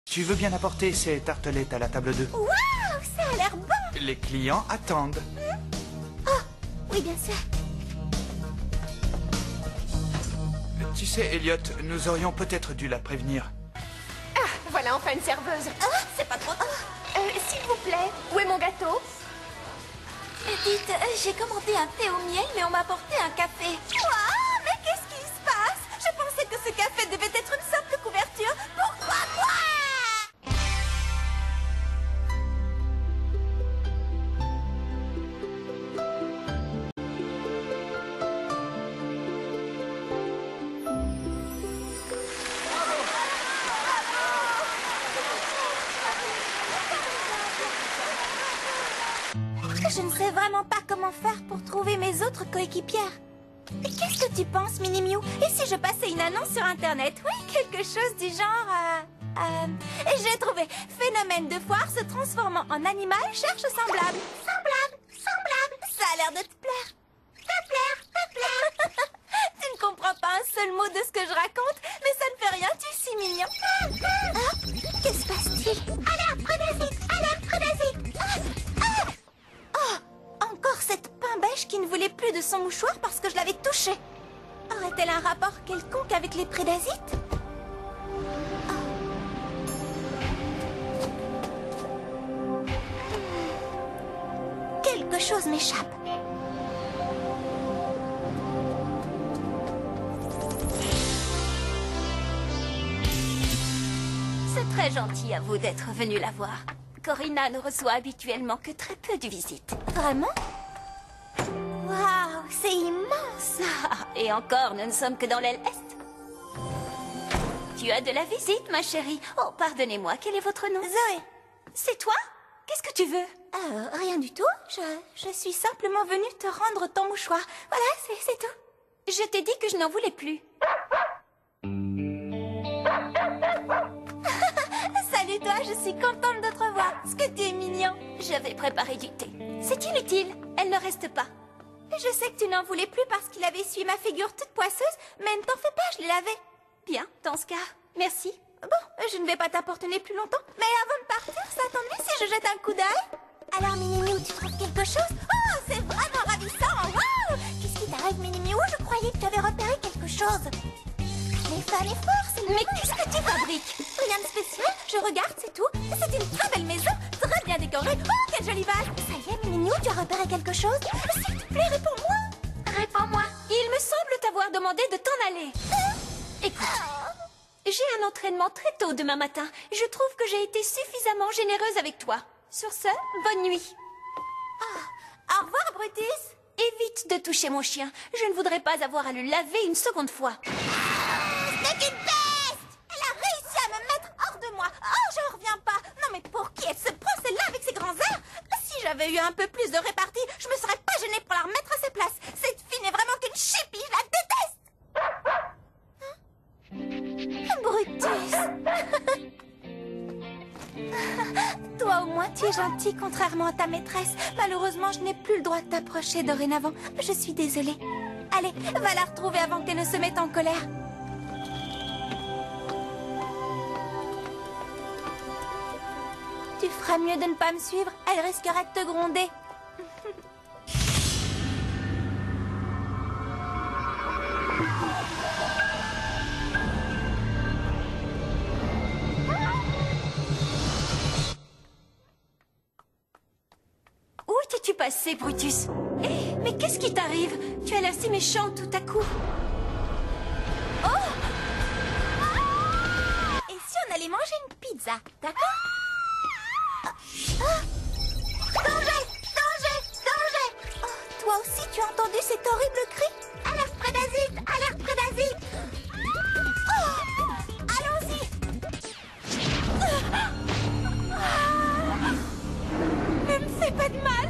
Tu veux bien apporter ces tartelettes à la table 2? Waouh, ça a l'air bon. Les clients attendent. Oh, oui, bien sûr. Tu sais, Elliot, nous aurions peut-être dû la prévenir. Ah, voilà enfin une serveuse. C'est pas trop tard. S'il vous plaît, où est mon gâteau? Dites, j'ai commandé un thé au miel, mais on m'a apporté un café. Waouh, mais qu'est-ce qui se passe? Je pensais que ce café devait être une simple couverture. Pourquoi moi? Je ne sais vraiment pas comment faire pour trouver mes autres coéquipières. Qu'est-ce que tu penses, Mini Miou? Et si je passais une annonce sur Internet? Oui, quelque chose du genre... J'ai trouvé. Phénomène de foire se transformant en animal cherche semblable. Semblable, semblable. Ça a l'air de te plaire. Te plaire, te plaire. Tu ne comprends pas un seul mot de ce que je raconte, mais ça ne fait rien, tu es si mignon. Ah, que se passe-t-il? Alerte, prédasite, alerte, prédasite. Encore cette pain beige qui ne voulait plus de son mouchoir parce que je l'avais touché. Aurait-elle un rapport quelconque avec les prédasites? Quelque chose m'échappe. C'est très gentil à vous d'être venu la voir. Corinna ne reçoit habituellement que très peu de visites. Vraiment? Waouh, c'est immense! Ah, et encore, nous ne sommes que dans l'aile Est. Tu as de la visite, ma chérie. Oh, pardonnez-moi, quel est votre nom? Zoé. C'est toi? Qu'est-ce que tu veux? Rien du tout. Je suis simplement venue te rendre ton mouchoir. Voilà, c'est tout. Je t'ai dit que je n'en voulais plus. Salut toi, je suis contente de te revoir. Ce que tu es mignon. J'avais préparé du thé. C'est inutile, elle ne reste pas. Je sais que tu n'en voulais plus parce qu'il avait essuyé ma figure toute poisseuse, mais ne t'en fais pas, je l'ai lavé. Bien, dans ce cas, merci. Bon, je ne vais pas t'apporter plus longtemps, mais avant de partir, ça t'ennuie si je jette un coup d'œil? Alors, Mini Miou, tu trouves quelque chose? Oh, c'est vraiment ravissant! Waouh! Qu'est-ce qui t'arrive, Mini Miou? Je croyais que tu avais repéré quelque chose. Les femmes et forts, c'est Mais qu'est-ce que tu fabriques? Rien de spécial, je regarde, c'est tout. C'est une très belle maison, très bien décorée. Oh, quelle jolie vase! Ça y est, Mini Miou, tu as repéré quelque chose? S'il te plaît, réponds-moi! Réponds-moi. Il me semble t'avoir demandé de t'en aller. Écoute, j'ai un entraînement très tôt demain matin. Je trouve que j'ai été suffisamment généreuse avec toi. Sur ce, bonne nuit. Au revoir, Brutus! Évite de toucher mon chien. Je ne voudrais pas avoir à le laver une seconde fois. C'est une peste! Elle a réussi à me mettre hors de moi. Oh, j'en reviens pas. Non, mais pour qui elle se prend celle-là avec ses grands airs? Si j'avais eu un peu plus de répartie, je me serais pas gênée pour la remettre à sa place. Cette fille n'est vraiment qu'une chipie, je la déteste. Brutus! Toi, au moins, tu es gentil, contrairement à ta maîtresse. Malheureusement, je n'ai plus le droit de t'approcher dorénavant. Je suis désolée. Allez, va la retrouver avant qu'elle ne se mette en colère. Tu feras mieux de ne pas me suivre. Elle risquerait de te gronder. Où étais-tu passé, Brutus? Hé, mais qu'est-ce qui t'arrive? Tu as l'air si méchant tout à coup. Oh! Et si on allait manger une pizza, d'accord? Danger! Danger! Danger! Oh, toi aussi, tu as entendu cet horrible cri? Alerte prédasite! Alerte prédasite! Oh! Allons-y! Ne me fais pas de mal!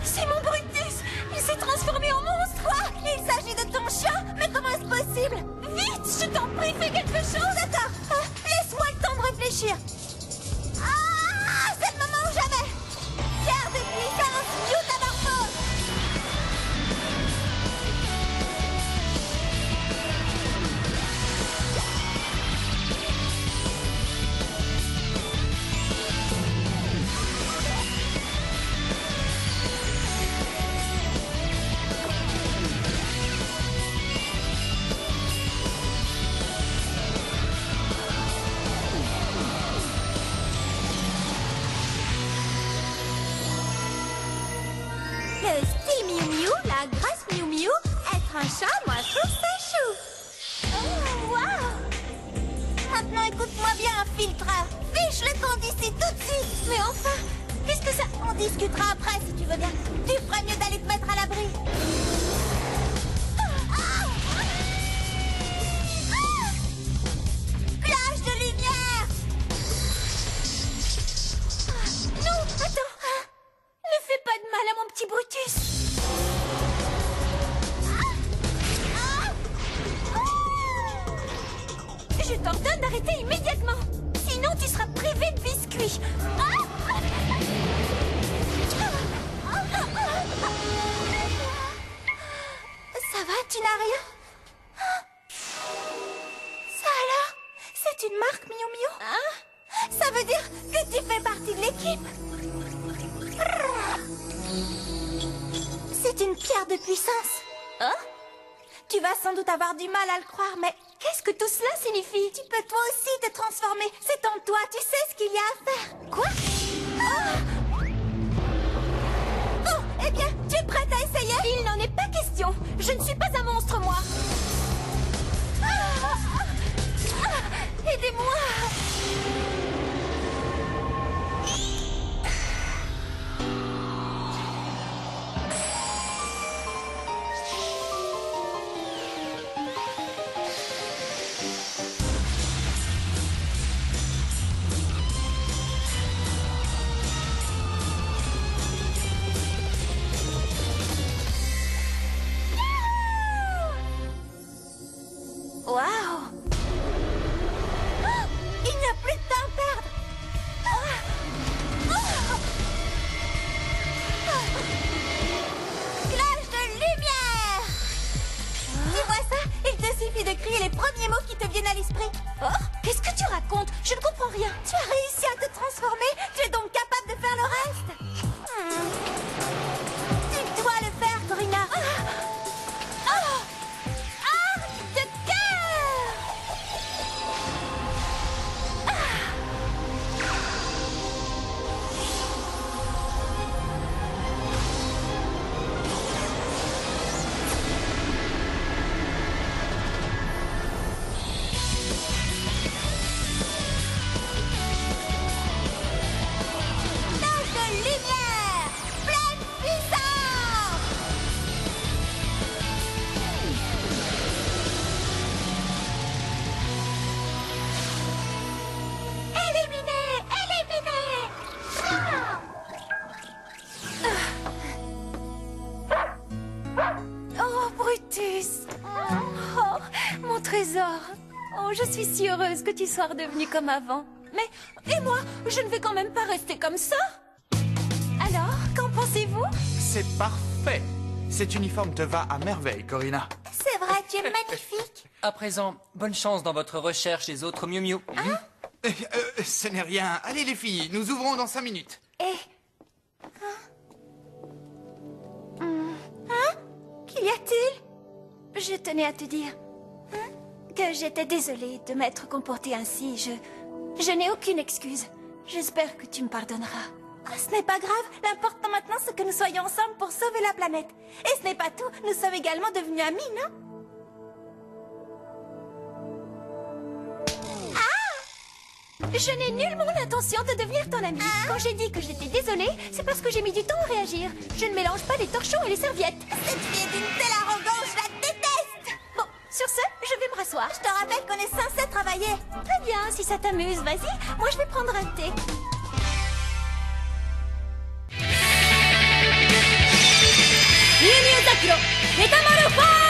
C'est mon Brutus! Il s'est transformé en monstre! Quoi? Il s'agit de ton chien? Mais comment est-ce possible? Vite, je t'en prie, fais quelque chose! D'accord! Laisse-moi le temps de réfléchir! C'est le moment ou jamais! Garde de puissance, Mutamorphose! un chat, moi je trouve ça chou. Oh, waouh! Maintenant écoute-moi bien, infiltreur. Fiche le camp d'ici tout de suite. Mais enfin, qu'est-ce que ça... On discutera après si tu veux bien. Tu ferais mieux d'aller te mettre à l'abri. Flash de lumière! Non, attends. Ne fais pas de mal à mon petit Brutus. Je t'ordonne d'arrêter immédiatement. Sinon, tu seras privé de biscuits. Ça va, tu n'as rien? Ça alors? C'est une marque Miu Miu? Hein? Ça veut dire que tu fais partie de l'équipe? C'est une pierre de puissance. Hein? Tu vas sans doute avoir du mal à le croire, mais Qu'est-ce que tout cela signifie? tu peux toi aussi te transformer. C'est en toi, tu sais ce qu'il y a à faire. Quoi? Bon, eh bien, tu es prête à essayer? Il n'en est pas question. Je ne suis pas un monstre, moi. Aidez-moi! Waouh! Il n'y a plus de temps à perdre. Clash de lumière. Tu vois ça? Il te suffit de crier les premiers mots qui te viennent à l'esprit. Oh, qu'est-ce que tu racontes? Je ne comprends rien. Tu as réussi à te transformer. Tu es donc capable de faire le reste. Tu dois le faire, Corina. Arc de cœur. Clash de lumière. Pleine puissance. Éliminé! Éliminé! Oh, Brutus! Oh, mon trésor! Oh, je suis si heureuse que tu sois redevenu comme avant. Mais, et moi, je ne vais quand même pas rester comme ça! Alors, qu'en pensez-vous? C'est parfait. Cet uniforme te va à merveille, Corina. C'est vrai, tu es magnifique. À présent, bonne chance dans votre recherche des autres Miu Miu. Ce n'est rien. Allez les filles, nous ouvrons dans 5 minutes. Et... Qu'y a-t-il? Je tenais à te dire que j'étais désolée de m'être comportée ainsi. Je n'ai aucune excuse. J'espère que tu me pardonneras. Ah, ce n'est pas grave. L'important maintenant, c'est que nous soyons ensemble pour sauver la planète. Et ce n'est pas tout. Nous sommes également devenus amis, non? Je n'ai nullement l'intention de devenir ton amie. Quand j'ai dit que j'étais désolée, c'est parce que j'ai mis du temps à réagir. Je ne mélange pas les torchons et les serviettes. Cette fille est d'une telle arrogance, je la déteste. Bon, sur ce, je vais me rasseoir. Je te rappelle qu'on est censé travailler. Très bien, si ça t'amuse, vas-y. Moi, je vais prendre un thé. Miu Miu Zakuro, Métamorphose!